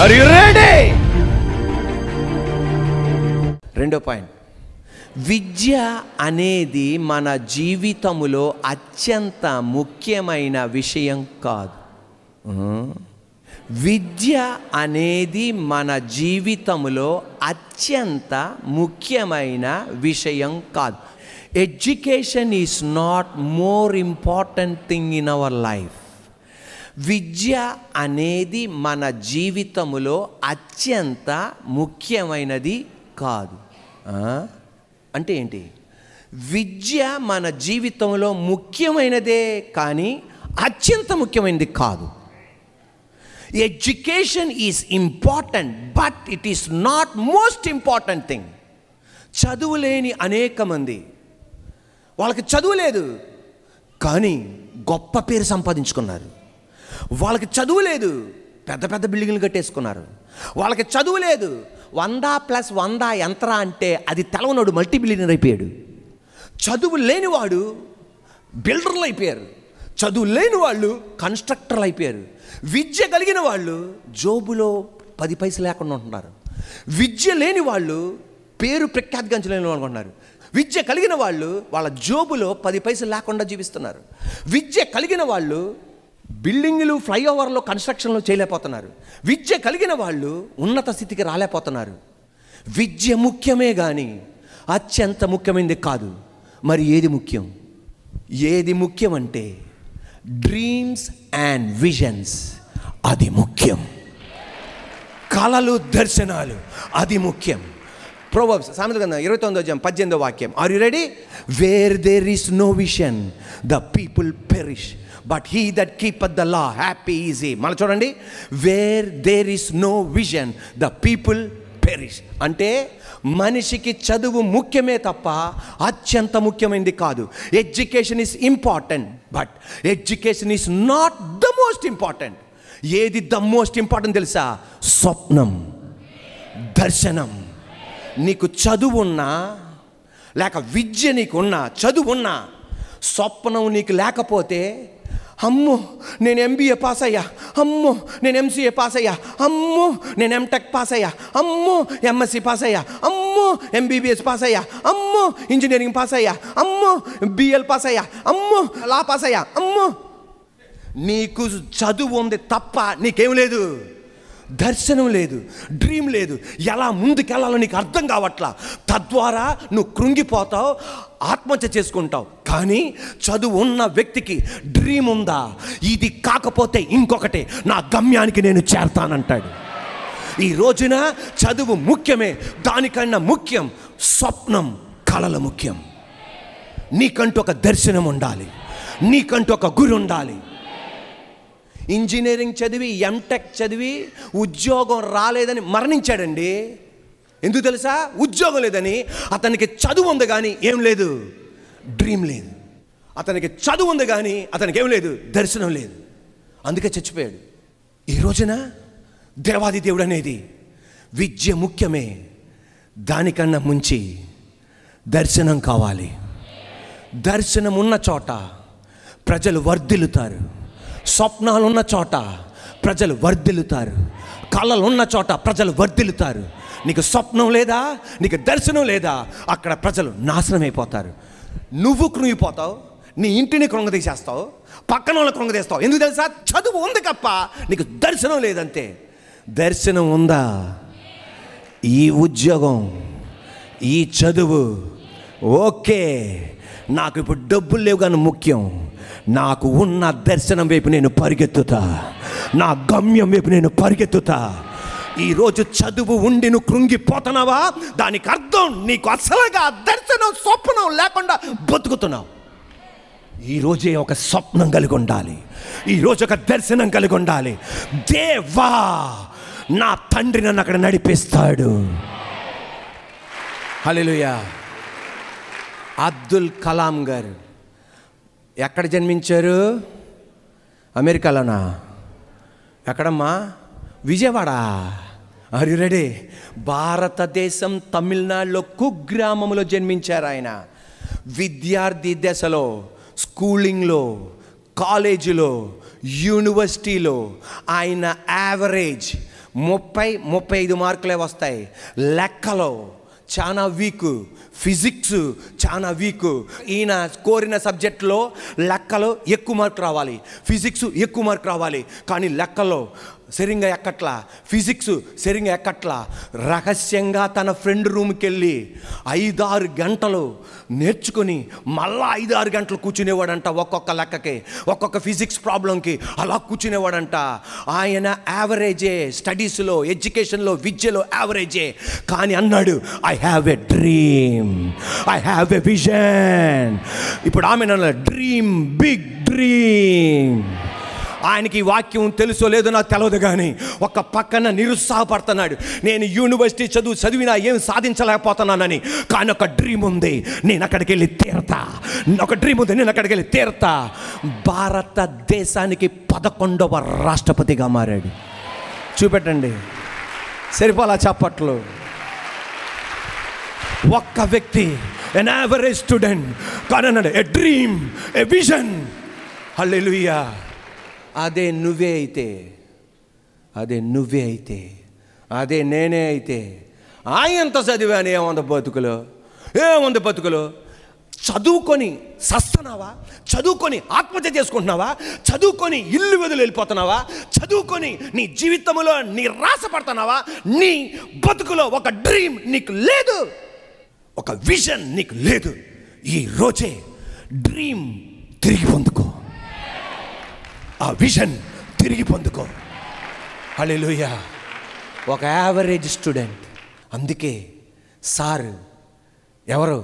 Are you ready? రెండో point, విద్య అనేది మన జీవితంలో అత్యంత ముఖ్యమైన విషయం కాదు. విద్య అనేది మన జీవితంలో అత్యంత ముఖ్యమైన విషయం కాదు. Education is not more important thing in our life. విద్య అనేది మన జీవితంలో అత్యంత ముఖ్యమైనది కాదు. అంటే ఏంటి? విద్య మన జీవితంలో ముఖ్యమైనదే కానీ అత్యంత ముఖ్యమైనది కాదు. Education is important, but it is not most important thing. చదువు లేని అనేక మంది, వాళ్ళకి చదువు లేదు కానీ గొప్ప పేరు సంపాదించుకున్నారు. వాళ్ళకి చదువు లేదు, పెద్ద పెద్ద బిల్డింగ్లు కట్టేసుకున్నారు. వాళ్ళకి చదువు లేదు, 100+100 యంత్ర అంటే అది తెలవనోడు మల్టీ బిలియనర్ అయిపోయాడు. చదువు లేనివాడు బిల్డర్లు అయిపోయారు. చదువు లేని వాళ్ళు కన్స్ట్రక్టర్లు అయిపోయారు. విద్య కలిగిన వాళ్ళు జోబులో 10 పైసలు లేకుండా ఉంటున్నారు. విద్య లేని వాళ్ళు పేరు ప్రఖ్యాతిగాంచలేని వాళ్ళు అనుకుంటున్నారు. విద్య కలిగిన వాళ్ళు వాళ్ళ జోబులో 10 పైసలు లేకుండా జీవిస్తున్నారు. విద్య కలిగిన వాళ్ళు బిల్డింగులు, ఫ్లైఓవర్లో, కన్స్ట్రక్షన్లో చేయలేకపోతున్నారు. విద్య కలిగిన వాళ్ళు ఉన్నత స్థితికి రాలేకపోతున్నారు. విద్య ముఖ్యమే కానీ అత్యంత ముఖ్యమైనది కాదు. మరి ఏది ముఖ్యం? ఏది ముఖ్యం అంటే డ్రీమ్స్ అండ్ విజన్స్, అది ముఖ్యం. కలలు, దర్శనాలు, అది ముఖ్యం. ప్రోవర్బ్స్, సామెతల గ్రంథం 29:18 వాక్యం. Are you ready? Where there is no vision the people perish, but he that keepeth the law happy is he. మళ్ళీ చూడండి, where there is no vision the people perish. అంటే మనిషికి చదువు ముఖ్యమే తప్ప అత్యంత ముఖ్యమైనది కాదు. Education is important, but education is not the most important. ఏది ద మోస్ట్ ఇంపార్టెంట్ తెలుసా? స్వప్నం, దర్శనం. నీకు చదువు ఉన్నా లేక విద్య నీకున్నా, చదువు ఉన్నా, స్వప్నం నీకు లేకపోతే, అమ్మో నేను MBA పాస్ అయ్యా, అమ్మో నేను MCA పాస్ అయ్యా, అమ్మో నేను MTech పాస్ అయ్యా, అమ్మో MSc పాస్ అయ్యా, అమ్మో MBBS పాస్ అయ్యా, అమ్మో ఇంజనీరింగ్ పాస్ అయ్యా, అమ్మో BL పాస్ అయ్యా, అమ్మో లా పాస్ అయ్యా, అమ్మో. నీకు చదువు ఉంది తప్ప నీకేం లేదు, దర్శనం లేదు, డ్రీమ్ లేదు. ఎలా ముందుకెళ్ళాలో నీకు అర్థం కావట్లా. తద్వారా నువ్వు కృంగిపోతావు, ఆత్మహత్య చేసుకుంటావు. కానీ చదువు ఉన్న వ్యక్తికి డ్రీమ్ ఉందా? ఇది కాకపోతే ఇంకొకటి, నా గమ్యానికి నేను చేరతానంటాడు. ఈ రోజున చదువు ముఖ్యమే, దానికన్నా ముఖ్యం స్వప్నం, కలలు ముఖ్యం. నీకంటూ ఒక దర్శనం ఉండాలి, నీకంటూ ఒక గురి ఉండాలి. ఇంజనీరింగ్ చదివి, MTech చదివి ఉద్యోగం రాలేదని మరణించాడండి. ఎందుకు తెలుసా? ఉద్యోగం లేదని. అతనికి చదువు ఉంది కానీ ఏం లేదు, డ్రీమ్ లేదు. అతనికి చదువు ఉంది కానీ అతనికి ఏం లేదు, దర్శనం లేదు. అందుకే చచ్చిపోయాడు. ఈ రోజున దేవాది దేవుడు అనేది విద్య ముఖ్యమే, దానికన్నా ముంచి దర్శనం కావాలి. దర్శనం ఉన్న చోట ప్రజలు వర్ధిల్లుతారు. స్వప్నాలు ఉన్న చోట ప్రజలు వర్ధిల్లుతారు. కళలు ఉన్న చోట ప్రజలు వర్ధిల్లుతారు. నీకు స్వప్నం లేదా, నీకు దర్శనం లేదా, అక్కడ ప్రజలు నాశనం అయిపోతారు. నువ్వు కృంగిపోతావు, నీ ఇంటిని కృంగదీసేస్తావు, పక్కన వాళ్ళని కృంగదీస్తావు. ఎందుకు తెలుసా? చదువు ఉంది తప్ప నీకు దర్శనం లేదంతే. దర్శనం ఉందా? ఈ ఉద్యోగం, ఈ చదువు ఓకే, నాకు ఇప్పుడు డబ్బులు లేవు కానీ ముఖ్యం, నాకు ఉన్న దర్శనం వైపు నేను పరిగెత్తుతా, నా గమ్యం వైపు నేను పరిగెత్తుతా. ఈరోజు చదువు ఉండి నువ్వు కృంగిపోతున్నావా? దానికి అర్థం నీకు అసలుగా దర్శనం, స్వప్నం లేకుండా బతుకుతున్నావు. ఈరోజే ఒక స్వప్నం కలిగి ఉండాలి, ఈరోజు ఒక దర్శనం కలిగి ఉండాలి. దేవా, నా తండ్రి నన్ను అక్కడ నడిపిస్తాడు. హల్లెలూయా. అబ్దుల్ కలాం గారు ఎక్కడ జన్మించారు? అమెరికాలోనా? ఎక్కడమ్మా? విజయవాడ. Are you ready? భారతదేశం తమిళనాడులో కుగ్రామంలో జన్మించారు ఆయన. విద్యార్థి దశలో, స్కూలింగ్లో, కాలేజీలో, యూనివర్సిటీలో ఆయన యావరేజ్ 30-35 మార్కులే వస్తాయి. లెక్కలో చాలా వీక్, ఫిజిక్స్ చాలా వీక్. ఈయన కోరిన సబ్జెక్టులో లెక్కలో ఎక్కువ మార్క్ రావాలి, ఫిజిక్స్ ఎక్కువ మార్క్ రావాలి, కానీ లెక్కలో సరిగ్గా ఎక్కట్లా, ఫిజిక్స్ సరిగ్గా ఎక్కట్లా. రహస్యంగా తన ఫ్రెండ్ రూమ్కి వెళ్ళి 5-6 గంటలు నేర్చుకుని మళ్ళా 5-6 గంటలు కూర్చునేవాడంట. ఒక్కొక్క లెక్కకి, ఒక్కొక్క ఫిజిక్స్ ప్రాబ్లంకి అలా కూర్చునేవాడంట. ఆయన యావరేజే, స్టడీస్లో, ఎడ్యుకేషన్లో, విద్యలో యావరేజే. కానీ అన్నాడు, I have a dream, I have a vision. ఇప్పుడు ఆమె డ్రీమ్, బిగ్ డ్రీమ్. ఆయనకి ఈ వాక్యం తెలుసో లేదో నాకు తెలియదు, కానీ ఒక పక్కన నిరుత్సాహపడుతున్నాడు. నేను యూనివర్సిటీ చదివినా ఏం సాధించలేకపోతున్నానని, కానీ ఒక డ్రీమ్ ఉంది, నేను అక్కడికి వెళ్ళి తీరతా. ఒక డ్రీమ్ ఉంది, నేను అక్కడికి వెళ్ళి తీరతా. భారతదేశానికి 11వ రాష్ట్రపతిగా మారాడు. చూపెట్టండి, సరిపోలా చప్పట్లు. ఒక్క వ్యక్తి, ఎన్ యావరేజ్ స్టూడెంట్, కానీ అన్నాడు ఎ డ్రీమ్, ఎ విజన్. హల్లెలూయా. అదే నువ్వే అయితే, అదే నువ్వే అయితే, అదే నేనే అయితే, ఎంత చదివాను, ఏముంది బతుకులు? చదువుకొని సస్తున్నావా? చదువుకొని ఆత్మహత్య చేసుకుంటున్నావా? చదువుకొని ఇల్లు వదిలి వెళ్ళిపోతున్నావా? చదువుకొని నీ జీవితంలో నిరాశపడుతున్నావా? నీ బతుకులో ఒక డ్రీమ్ నీకు లేదు, ఒక విజన్ నీకు లేదు. ఈ రోజే డ్రీమ్ తిరిగి పొందుకో, ఆ విజన్ తిరిగి పొందుకో. హల్లెలూయా. ఒక యావరేజ్ స్టూడెంట్. అందుకే సార్ ఎవరు?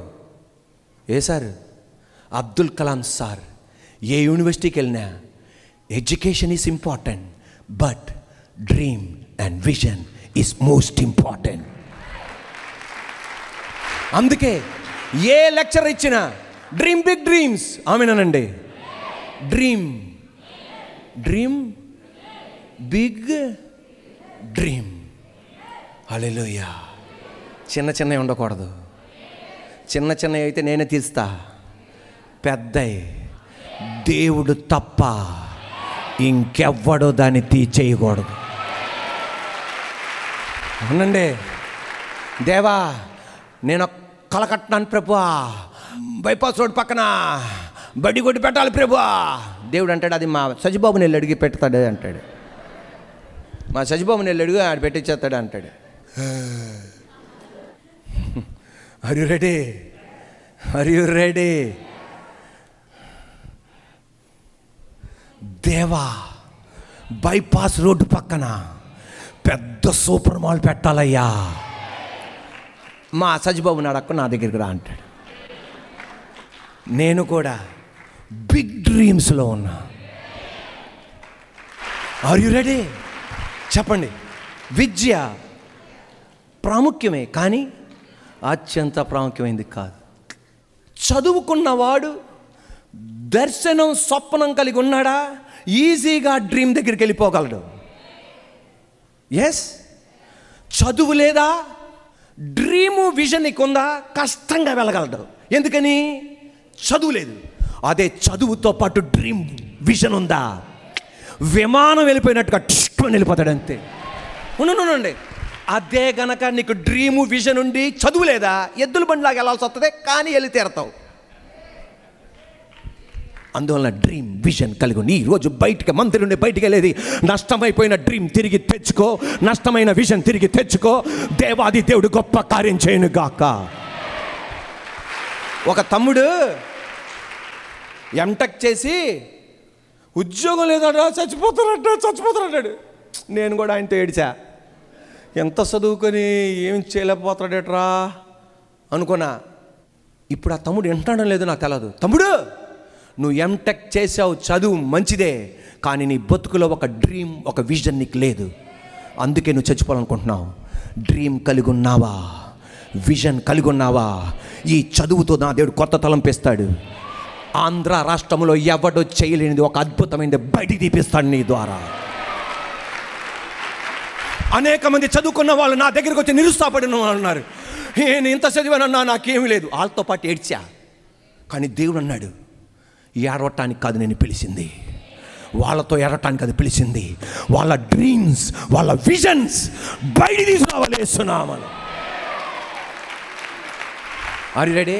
ఏ సార్? అబ్దుల్ కలాం సార్. ఏ యూనివర్సిటీకి వెళ్ళినా education is important, but dream and vision is most important. అందుకే ఏ లెక్చర్ ఇచ్చినా డ్రీమ్, బిగ్ డ్రీమ్స్. ఆమెనండి, డ్రీమ్, బిగ్ డ్రీమ్. హల్లెలూయా. చిన్నవి ఉండకూడదు. చిన్నవి అయితే నేనే తీస్తా. పెద్దయి దేవుడు తప్ప ఇంకెవ్వడో దాన్ని చేయకూడదు. అవునండి. దేవా, నేను కల కట్టినాను ప్రభువా, బైపాస్ రోడ్ పక్కన బడి కొట్టి పెట్టాలి ప్రభువా. దేవుడు అంటాడు, అది మా సజిబాబుని వెళ్ళి అడిగి పెడతాడు అంటాడు. మా సజిబాబుని వెళ్ళి అడిగి ఆడు పెట్టించేస్తాడు అంటాడు. Are you ready? దేవా, బైపాస్ రోడ్డు పక్కన పెద్ద సూపర్ మాల్ పెట్టాలయ్యా. మా సజిబాబు నాడక్క నా దగ్గరికి రా అంటాడు. నేను కూడా బిగ్ డ్రీమ్స్లో ఉన్నా. Are you ready? చెప్పండి. విద్య ప్రాముఖ్యమే, కానీ అత్యంత ప్రాముఖ్యమైనది కాదు. చదువుకున్నవాడు దర్శనం, స్వప్నం కలిగి ఉన్నాడా, ఈజీగా డ్రీమ్ దగ్గరికి వెళ్ళిపోగలడు. ఎస్. చదువు లేదా, డ్రీము, విజన్ నీకు ఉందా, కష్టంగా వెళ్ళగలడు. ఎందుకని? చదువు లేదు. అదే చదువుతో పాటు డ్రీమ్, విజన్ ఉందా, విమానం వెళ్ళిపోయినట్టుగా టిష్కొని వెళ్ళిపోతాడు అంతే. ఉండండి. అదే గనక నీకు డ్రీము, విజన్ ఉండి చదువు లేదా, ఎద్దుల బండిలాగా వెళ్ళాల్సి వస్తుంది, కానీ వెళ్ళి తీరతావు. అందువలన డ్రీమ్, విజన్ కలిగి నీ రోజు బయటికి, మందిరం నుండి బయటికి వెళ్ళేది, నష్టమైపోయిన డ్రీమ్ తిరిగి తెచ్చుకో, నష్టమైన విజన్ తిరిగి తెచ్చుకో. దేవాది దేవుడు గొప్ప కార్యం చేయను గాక. ఒక తమ్ముడు ఎంటెక్ చేసి ఉద్యోగం లేదట, చచ్చిపోతాడు. నేను కూడా ఆయనతో ఏడ్చా. ఎంత చదువుకొని ఏం చేయలేకపోతాడేట్రా అనుకున్నా. ఇప్పుడు ఆ తమ్ముడు వింటడం లేదు, నాకు తెలియదు. తమ్ముడు, నువ్వు ఎంటెక్ చేసావు, చదువు మంచిదే, కానీ నీ బతుకులో ఒక డ్రీమ్, ఒక విజన్ నీకు లేదు. అందుకే నువ్వు చచ్చిపోవాలనుకుంటున్నావు. డ్రీమ్ కలిగి ఉన్నావా, విజన్ కలిగి ఉన్నావా? ఈ చదువుతో నా దేవుడు కొత్త తలంపిస్తాడు. ఆంధ్ర రాష్ట్రంలో ఎవడో చేయలేనిది ఒక అద్భుతమైనది బయటికి తీపిస్తాడు నీ ద్వారా. అనేక మంది చదువుకున్న వాళ్ళు నా దగ్గరికి వచ్చి నిరుత్సాహపడిన వాళ్ళు ఉన్నారు. నేను ఇంత చదివానన్నా నాకేమీ లేదు. వాళ్ళతో పాటు ఏడ్చా. కానీ దేవుడు అన్నాడు, ఏడవటానికి కాదు నేను పిలిచింది, వాళ్ళతో ఎరటానికి అది పిలిచింది. వాళ్ళ డ్రీమ్స్, వాళ్ళ విజన్స్ బయట తీసుకురావాలి యేసునామములో. Are you ready?